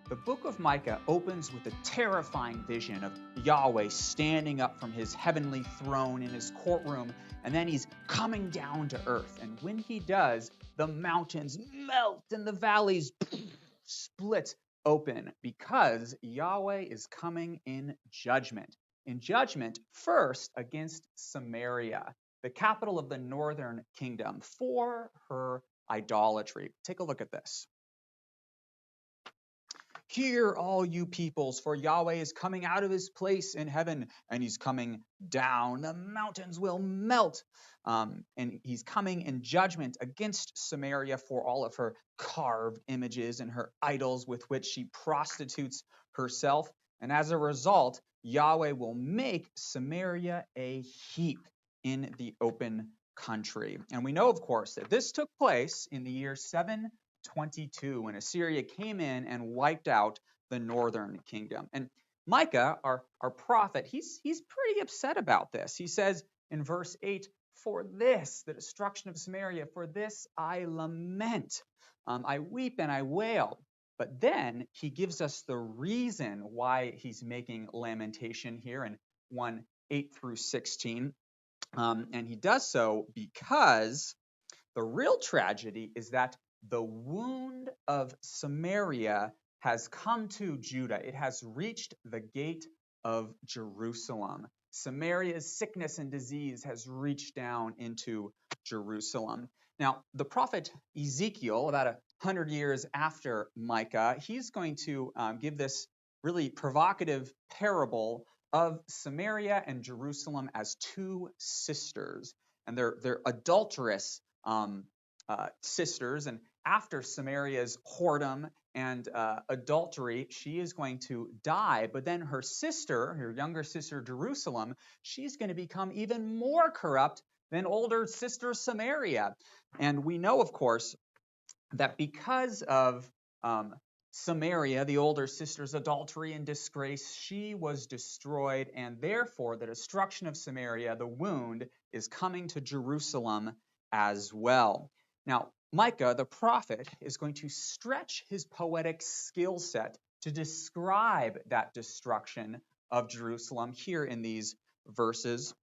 The book of Micah opens with a terrifying vision of Yahweh standing up from his heavenly throne in his courtroom, and then he's coming down to earth. And when he does, the mountains melt and the valleys split open because Yahweh is coming in judgment. In judgment, first against Samaria, the capital of the northern kingdom, for her idolatry. Take a look at this. Hear, all you peoples, for Yahweh is coming out of his place in heaven, and he's coming down. The mountains will melt. And he's coming in judgment against Samaria for all of her carved images and her idols with which she prostitutes herself. And as a result, Yahweh will make Samaria a heap in the open country. And we know, of course, that this took place in the year 722 when Assyria came in and wiped out the northern kingdom. And Micah, our prophet, he's pretty upset about this. He says in verse 8, "For this, the destruction of Samaria, for this I lament. I weep and I wail." But then he gives us the reason why he's making lamentation here in 1:8 through 16. And he does so because the real tragedy is that the wound of Samaria has come to Judah. It has reached the gate of Jerusalem. Samaria's sickness and disease has reached down into Jerusalem. Now, the prophet Ezekiel, about 100 years after Micah, he's going to give this really provocative parable of Samaria and Jerusalem as two sisters. And they're adulterous sisters. And after Samaria's whoredom and adultery, she is going to die. But then her sister, her younger sister Jerusalem, she's going to become even more corrupt than older sister Samaria. And we know, of course, that because of Samaria, the older sister's adultery and disgrace, she was destroyed, and therefore the destruction of Samaria, the wound, is coming to Jerusalem as well. Now, Micah, the prophet, is going to stretch his poetic skill set to describe that destruction of Jerusalem here in these verses.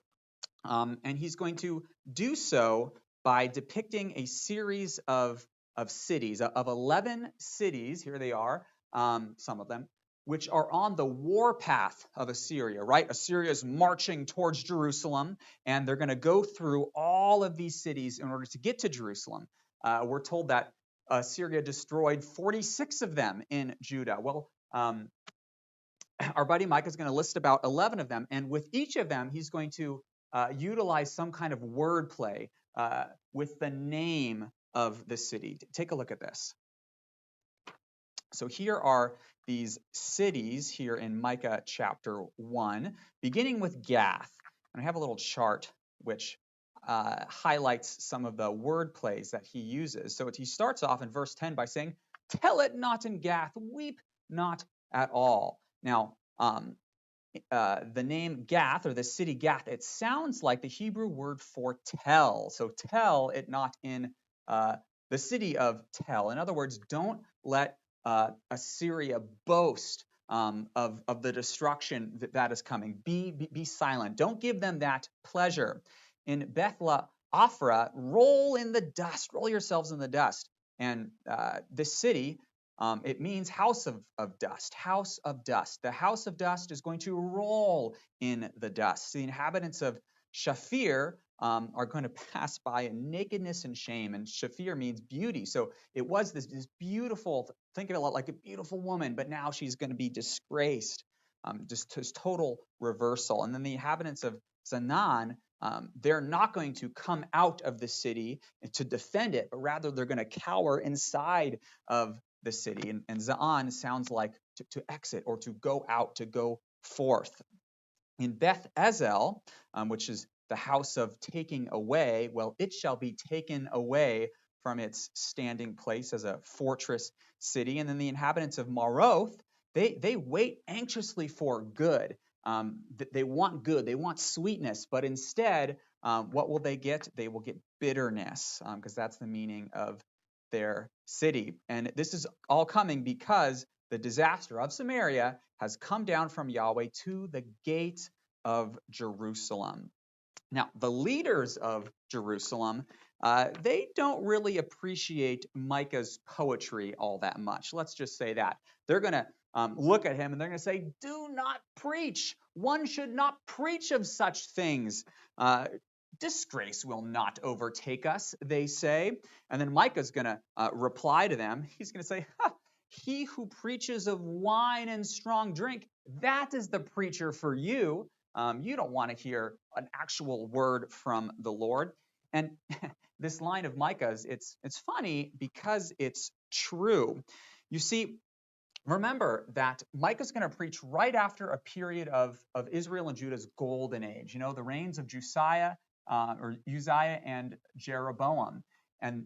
And he's going to do so by depicting a series of cities, of 11 cities, here they are, some of them, which are on the warpath of Assyria, right? Assyria is marching towards Jerusalem, and they're going to go through all of these cities in order to get to Jerusalem. We're told that Assyria destroyed 46 of them in Judah. Well, our buddy Micah is going to list about 11 of them, and with each of them, he's going to utilize some kind of wordplay with the name of the city. Take a look at this. So here are these cities here in Micah chapter 1, beginning with Gath. And I have a little chart which highlights some of the word plays that he uses. So he starts off in verse 10 by saying, "Tell it not in Gath, weep not at all." Now, the name Gath, or the city Gath, it sounds like the Hebrew word for tell. So tell it not in the city of Tel. In other words, don't let Assyria boast of the destruction that is coming. Be silent. Don't give them that pleasure. In Bethla Afra, roll in the dust. Roll yourselves in the dust. And this city, it means house of dust. House of dust. The house of dust is going to roll in the dust. The inhabitants of Shafir are going to pass by in nakedness and shame. And Shafir means beauty. So it was this beautiful, think of it like a beautiful woman, but now she's going to be disgraced. Just total reversal. And then the inhabitants of Zanan, they're not going to come out of the city to defend it, but rather they're going to cower inside of the city. And Za'an sounds like to exit or to go out, to go forth. In Beth Ezel, which is the house of taking away, well, it shall be taken away from its standing place as a fortress city. And then the inhabitants of Maroth, they wait anxiously for good. They want good, they want sweetness, but instead, what will they get? They will get bitterness, because that's the meaning of their city. And this is all coming because the disaster of Samaria has come down from Yahweh to the gate of Jerusalem. Now, the leaders of Jerusalem, they don't really appreciate Micah's poetry all that much. Let's just say that. They're going to look at him and they're going to say, do not preach. One should not preach of such things. Disgrace will not overtake us, they say. And then Micah's going to reply to them. He's going to say, he who preaches of wine and strong drink, that is the preacher for you. You don't want to hear an actual word from the Lord. And this line of Micah's, it's funny because it's true. You see, remember that Micah's going to preach right after a period of Israel and Judah's golden age. You know, the reigns of Uzziah and Jeroboam. And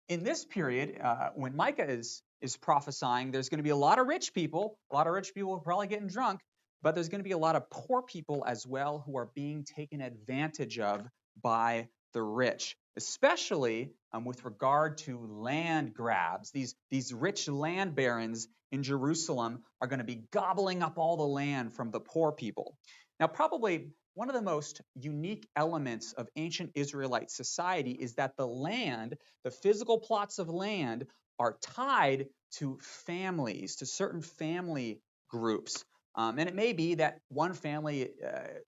in this period, when Micah is prophesying, there's going to be a lot of rich people. A lot of rich people are probably getting drunk. But there's going to be a lot of poor people as well who are being taken advantage of by the rich, especially with regard to land grabs. These rich land barons in Jerusalem are going to be gobbling up all the land from the poor people. Now, probably one of the most unique elements of ancient Israelite society is that the land, the physical plots of land, are tied to families, to certain family groups. And it may be that one family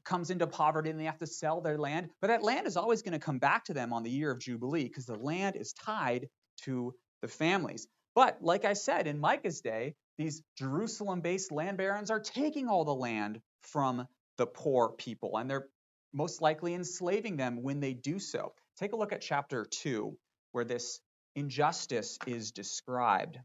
comes into poverty and they have to sell their land, but that land is always going to come back to them on the year of Jubilee because the land is tied to the families. But like I said, in Micah's day, these Jerusalem-based land barons are taking all the land from the poor people, and they're most likely enslaving them when they do so. Take a look at chapter 2, where this injustice is described.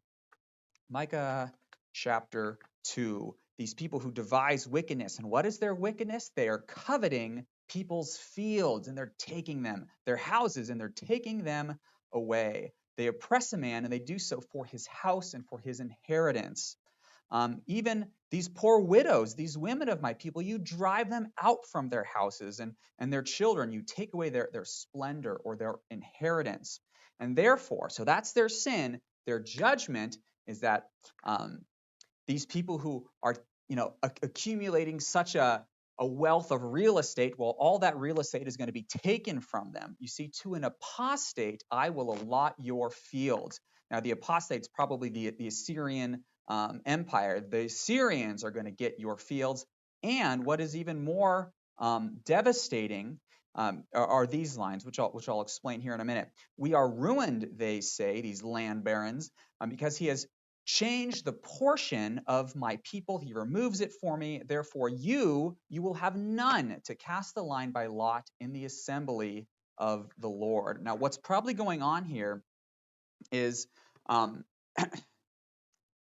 Micah chapter 2. These people who devise wickedness. And what is their wickedness? They are coveting people's fields and they're taking them, their houses, and they're taking them away. They oppress a man and they do so for his house and for his inheritance. Even these poor widows, these women of my people, you drive them out from their houses and their children. You take away their splendor or their inheritance. And therefore, so that's their sin. Their judgment is that these people who are, accumulating such a wealth of real estate, well, all that real estate is going to be taken from them. You see, to an apostate, I will allot your fields. Now, the apostate's probably the Assyrian Empire. The Assyrians are going to get your fields. And what is even more devastating are these lines, which I'll explain here in a minute. We are ruined, they say, these land barons, because he has changed the portion of my people. He removes it for me. Therefore, you will have none to cast the line by lot in the assembly of the Lord. Now, what's probably going on here is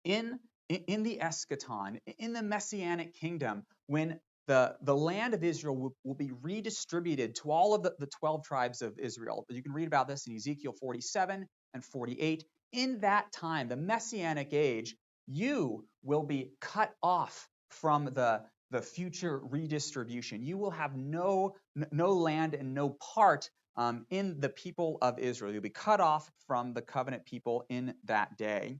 in the eschaton, in the messianic kingdom, when the land of Israel will be redistributed to all of the 12 tribes of Israel. You can read about this in Ezekiel 47 and 48. In that time, the messianic age, you will be cut off from the future redistribution. You will have no land and no part in the people of Israel. You'll be cut off from the covenant people in that day.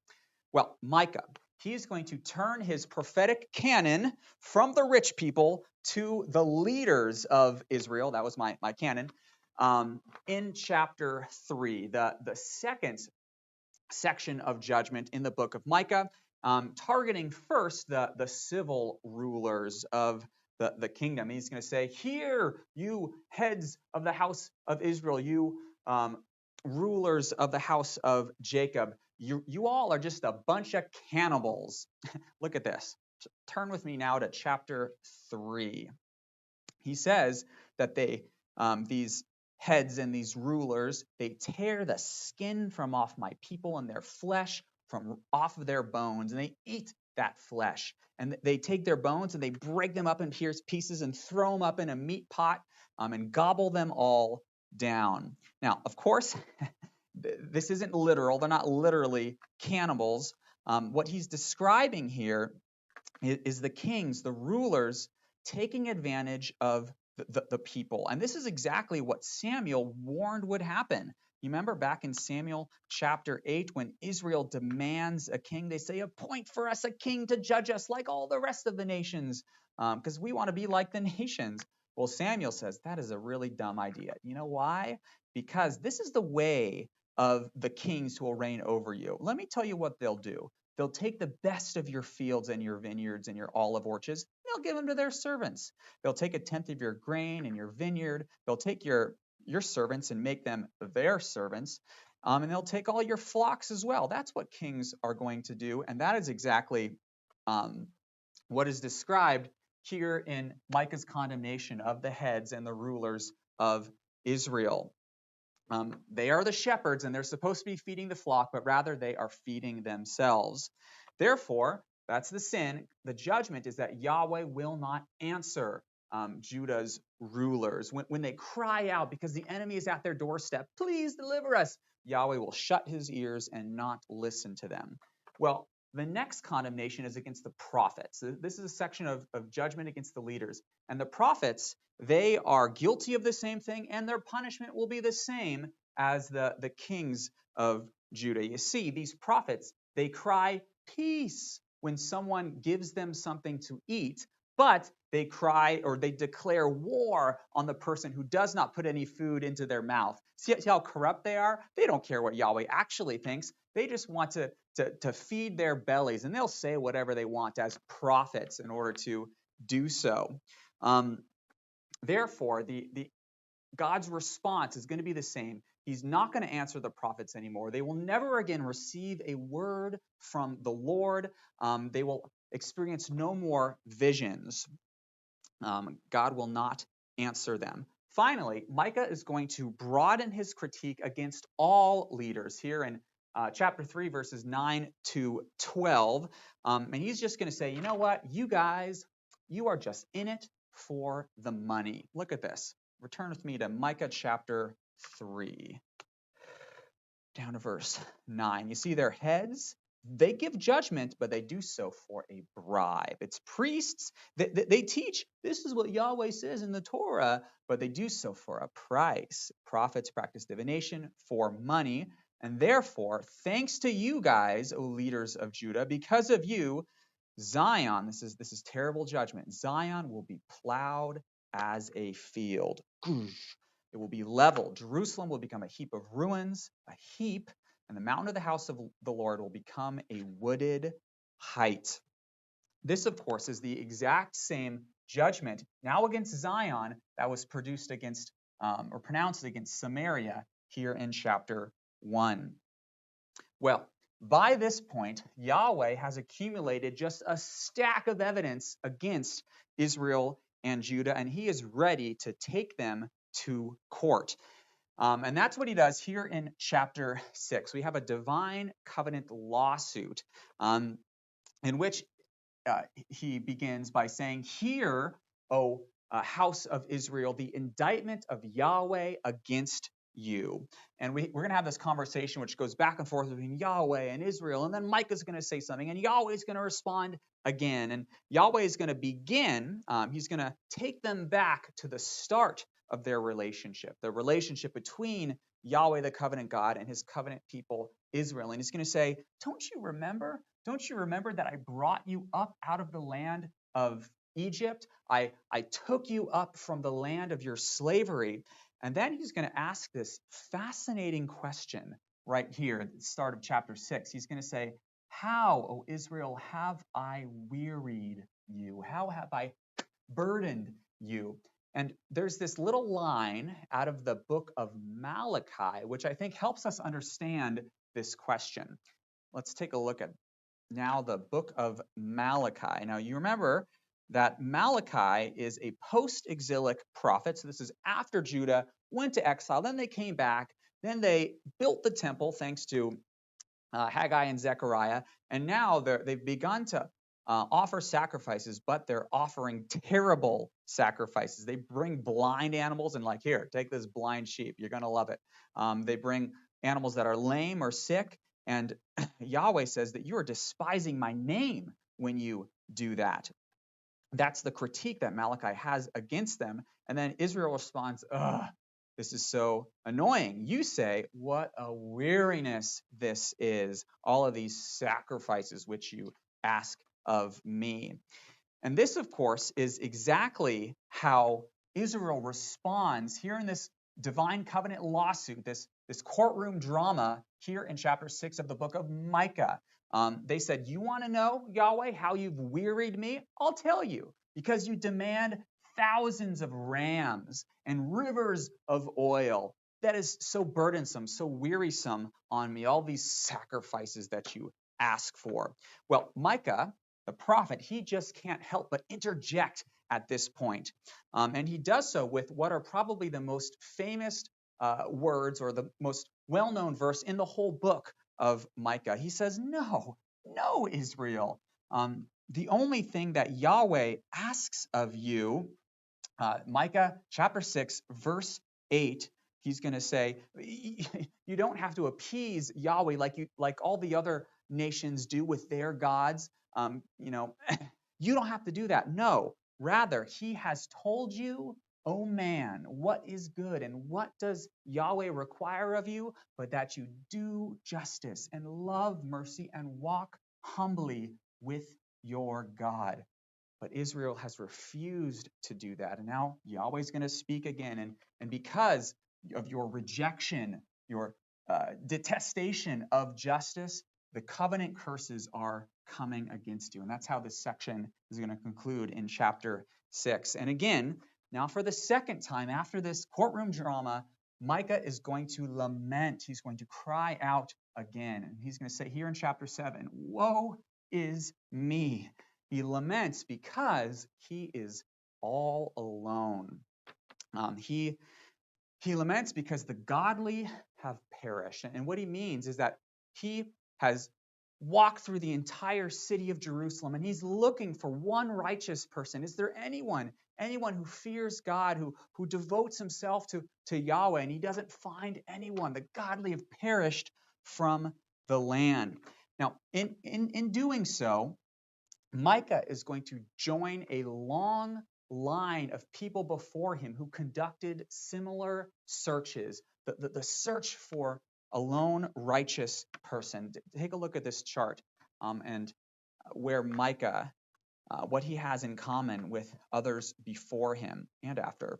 Well, Micah, he's going to turn his prophetic canon from the rich people to the leaders of Israel. That was my canon. In chapter 3, the second section of judgment in the book of Micah, targeting first the civil rulers of the kingdom. He's going to say, "Hear, you heads of the house of Israel, you rulers of the house of Jacob. You all are just a bunch of cannibals." Look at this. Turn with me now to chapter 3. He says that these heads and these rulers, they tear the skin from off my people and their flesh from off of their bones, and they eat that flesh. And they take their bones and they break them up in pieces and throw them up in a meat pot and gobble them all down. Now, of course, this isn't literal. They're not literally cannibals. What he's describing here is the kings, the rulers, taking advantage of the people. And this is exactly what Samuel warned would happen. You remember back in Samuel chapter 8 when Israel demands a king? They say, appoint for us a king to judge us like all the rest of the nations, because we want to be like the nations. Well, Samuel says that is a really dumb idea. You know why? Because this is the way of the kings who will reign over you. Let me tell you what they'll do. They'll take the best of your fields and your vineyards and your olive orchards. They'll give them to their servants. They'll take a tenth of your grain and your vineyard. They'll take your servants and make them their servants. And they'll take all your flocks as well. That's what kings are going to do. And that is exactly what is described here in Micah's condemnation of the heads and the rulers of Israel. They are the shepherds, and they're supposed to be feeding the flock, but rather they are feeding themselves. Therefore, that's the sin. The judgment is that Yahweh will not answer Judah's rulers. When they cry out because the enemy is at their doorstep, please deliver us, Yahweh will shut his ears and not listen to them. Well, the next condemnation is against the prophets. This is a section of judgment against the leaders. And the prophets, they are guilty of the same thing, and their punishment will be the same as the kings of Judah. You see, these prophets, they cry peace when someone gives them something to eat, but they cry or they declare war on the person who does not put any food into their mouth. See how corrupt they are? They don't care what Yahweh actually thinks. They just want to feed their bellies, and they'll say whatever they want as prophets in order to do so. Therefore, the God's response is going to be the same. He's not going to answer the prophets anymore. They will never again receive a word from the Lord. They will experience no more visions. God will not answer them. Finally, Micah is going to broaden his critique against all leaders here in chapter 3, verses 9 to 12. And he's just going to say, you know what? You guys, you are just in it for the money. Look at this. Return with me to Micah chapter 3, down to verse 9. You see their heads? They give judgment, but they do so for a bribe. It's priests. They teach, this is what Yahweh says in the Torah, but they do so for a price. Prophets practice divination for money. And therefore, thanks to you guys, O leaders of Judah, because of you, Zion, this is terrible judgment. Zion will be plowed as a field. It will be leveled. Jerusalem will become a heap of ruins, a heap, and the mountain of the house of the Lord will become a wooded height. This, of course, is the exact same judgment now against Zion that was produced against or pronounced against Samaria here in chapter 1. Well, by this point, Yahweh has accumulated just a stack of evidence against Israel and Judah, and he is ready to take them to court. And that's what he does here in chapter 6. We have a divine covenant lawsuit in which he begins by saying, "Hear, O house of Israel, the indictment of Yahweh against you." And we're going to have this conversation which goes back and forth between Yahweh and Israel, and then Micah's going to say something, and Yahweh's going to respond again. And Yahweh is going to begin, he's going to take them back to the start of their relationship, the relationship between Yahweh, the covenant God, and his covenant people, Israel. And he's going to say, don't you remember? Don't you remember that I brought you up out of the land of Egypt? I took you up from the land of your slavery. And then he's going to ask this fascinating question right here at the start of chapter 6. He's going to say, how, O Israel, have I wearied you? How have I burdened you? And there's this little line out of the book of Malachi, which I think helps us understand this question. Let's take a look at now the book of Malachi. Now, you remember that Malachi is a post-exilic prophet. So this is after Judah went to exile. Then they came back. Then they built the temple thanks to Haggai and Zechariah. And now they've begun to offer sacrifices, but they're offering terrible sacrifices. They bring blind animals and like, here, take this blind sheep. You're going to love it. They bring animals that are lame or sick. And Yahweh says that you are despising my name when you do that. That's the critique that Malachi has against them. And then Israel responds, ugh, this is so annoying. You say, what a weariness this is, all of these sacrifices which you ask of me. And this, of course, is exactly how Israel responds here in this divine covenant lawsuit, this courtroom drama here in chapter 6 of the book of Micah. They said, you want to know, Yahweh, how you've wearied me? I'll tell you, because you demand thousands of rams and rivers of oil. That is so burdensome, so wearisome on me, all these sacrifices that you ask for. Well, Micah, the prophet, he just can't help but interject at this point. And he does so with what are probably the most famous words or the most well-known verse in the whole book of Micah. He says, no, Israel. The only thing that Yahweh asks of you, Micah chapter 6, verse 8, he's going to say, you don't have to appease Yahweh like all the other nations do with their gods. You don't have to do that. No, rather, he has told you, oh man, what is good and what does Yahweh require of you, but that you do justice and love mercy and walk humbly with your God. But Israel has refused to do that. And now Yahweh's going to speak again. And because of your rejection, your detestation of justice, the covenant curses are coming against you. And that's how this section is going to conclude in chapter 6. And again, now for the second time after this courtroom drama, Micah is going to lament. He's going to cry out again. And he's going to say here in chapter 7, woe is me. He laments because he is all alone. He laments because the godly have perished. And what he means is that he has walked through the entire city of Jerusalem and he's looking for one righteous person. Is there anyone who fears God, who devotes himself to Yahweh? And he doesn't find anyone. The godly have perished from the land. Now, in doing so, Micah is going to join a long line of people before him who conducted similar searches, the search for a lone righteous person. Take a look at this chart and where Micah, what he has in common with others before him and after.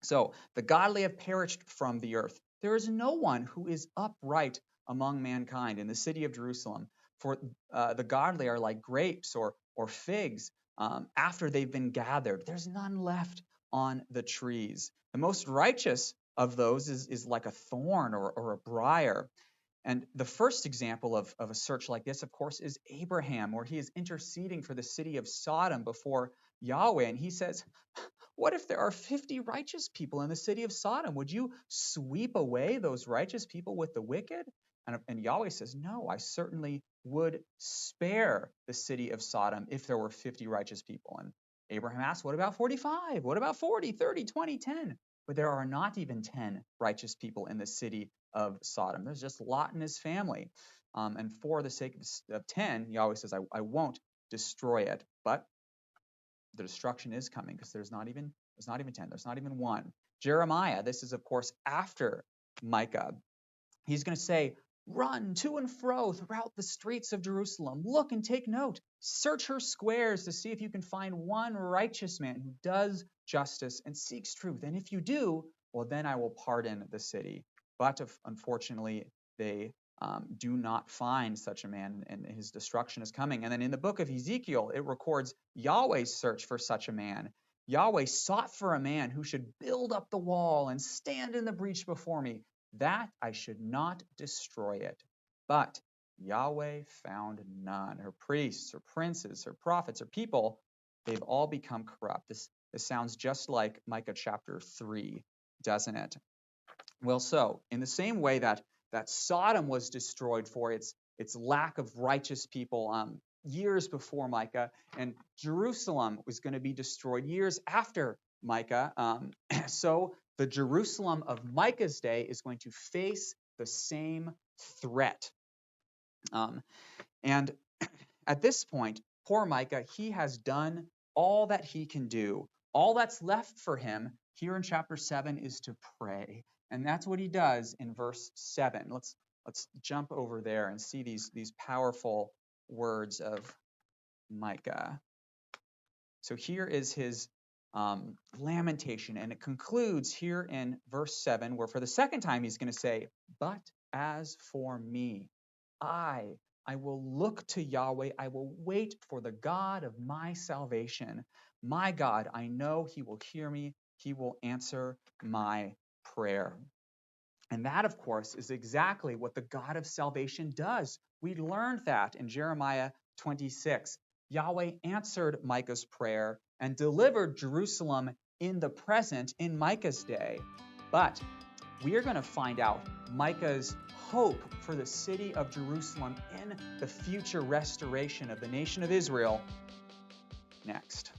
So the godly have perished from the earth. There is no one who is upright among mankind in the city of Jerusalem. For the godly are like grapes or figs after they've been gathered. There's none left on the trees. The most righteous of those is like a thorn or a briar. And the first example of a search like this, of course, is Abraham, where he is interceding for the city of Sodom before Yahweh. And he says, what if there are 50 righteous people in the city of Sodom? Would you sweep away those righteous people with the wicked? And Yahweh says, no, I certainly would spare the city of Sodom if there were 50 righteous people. And Abraham asks, what about 45? What about 40, 30, 20, 10? But there are not even 10 righteous people in the city of Sodom. There's just Lot and his family. And for the sake of 10, Yahweh says, I won't destroy it. But the destruction is coming because there's not even 10. There's not even one. Jeremiah, this is, of course, after Micah. He's going to say, run to and fro throughout the streets of Jerusalem. Look and take note. Search her squares to see if you can find one righteous man who does justice and seeks truth. And if you do, well, then I will pardon the city. But unfortunately, they do not find such a man, and his destruction is coming. And then in the book of Ezekiel, it records Yahweh's search for such a man. Yahweh sought for a man who should build up the wall and stand in the breach before me, that I should not destroy it. But Yahweh found none. Her priests, her princes, her prophets, her people, they've all become corrupt. This sounds just like Micah chapter 3, doesn't it? Well, so in the same way that Sodom was destroyed for its lack of righteous people years before Micah, and Jerusalem was going to be destroyed years after Micah, so the Jerusalem of Micah's day is going to face the same threat. And at this point, poor Micah, he has done all that he can do. All that's left for him here in chapter 7 is to pray. And that's what he does in verse 7. Let's jump over there and see these powerful words of Micah. So here is his lamentation, and it concludes here in verse 7, where for the second time he's going to say, "But as for me, I will look to Yahweh. I will wait for the God of my salvation. My God, I know he will hear me. He will answer my prayer." And that, of course, is exactly what the God of salvation does. We learned that in Jeremiah 26. Yahweh answered Micah's prayer and delivered Jerusalem in the present in Micah's day. But we are going to find out Micah's hope for the city of Jerusalem in the future restoration of the nation of Israel next.